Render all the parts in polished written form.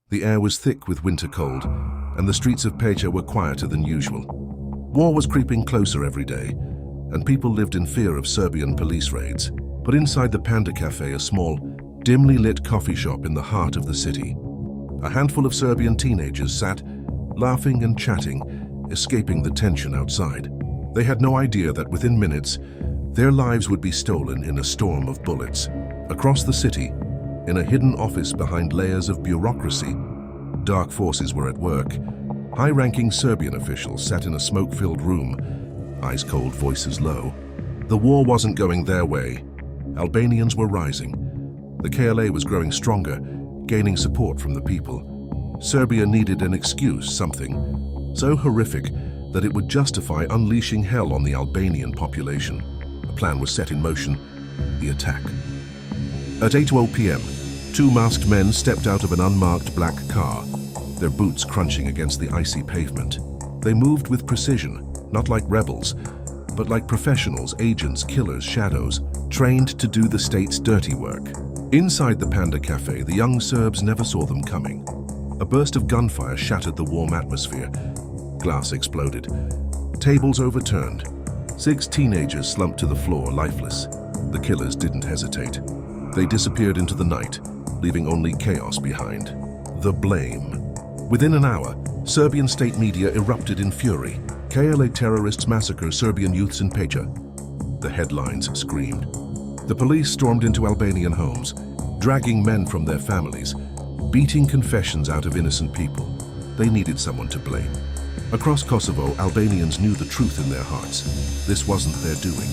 The air was thick with winter cold, and the streets of Peccia were quieter than usual. War was creeping closer every day, and people lived in fear of Serbian police raids. But inside the Panda Cafe, a small, dimly lit coffee shop in the heart of the city, a handful of Serbian teenagers sat, laughing and chatting, escaping the tension outside. They had no idea that within minutes, their lives would be stolen in a storm of bullets. Across the city, in a hidden office behind layers of bureaucracy, dark forces were at work. High-ranking Serbian officials sat in a smoke-filled room, ice-cold voices low. The war wasn't going their way. Albanians were rising. The KLA was growing stronger, gaining support from the people. Serbia needed an excuse, something so horrific that it would justify unleashing hell on the Albanian population. A plan was set in motion: the attack. At 8:00 p.m., two masked men stepped out of an unmarked black car, their boots crunching against the icy pavement. They moved with precision, not like rebels, but like professionals, agents, killers, shadows, trained to do the state's dirty work. Inside the Panda Cafe, the young Serbs never saw them coming. A burst of gunfire shattered the warm atmosphere. Glass exploded. Tables overturned. 6 teenagers slumped to the floor, lifeless. The killers didn't hesitate. They disappeared into the night, leaving only chaos behind. The blame. Within an hour, Serbian state media erupted in fury. KLA terrorists massacre Serbian youths in Peccia. The headlines screamed. The police stormed into Albanian homes, dragging men from their families, beating confessions out of innocent people. They needed someone to blame. Across Kosovo, Albanians knew the truth in their hearts. This wasn't their doing.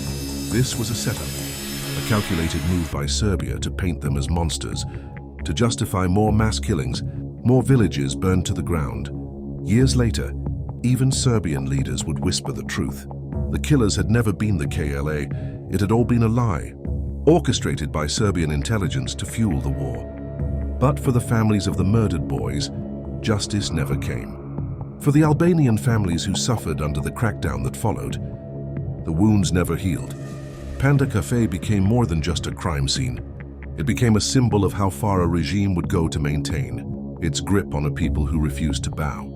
This was a setup, a calculated move by Serbia to paint them as monsters, to justify more mass killings, more villages burned to the ground. Years later, even Serbian leaders would whisper the truth. The killers had never been the KLA. It had all been a lie, orchestrated by Serbian intelligence to fuel the war. But for the families of the murdered boys, justice never came. For the Albanian families who suffered under the crackdown that followed, the wounds never healed. Panda Cafe became more than just a crime scene. It became a symbol of how far a regime would go to maintain its grip on a people who refused to bow.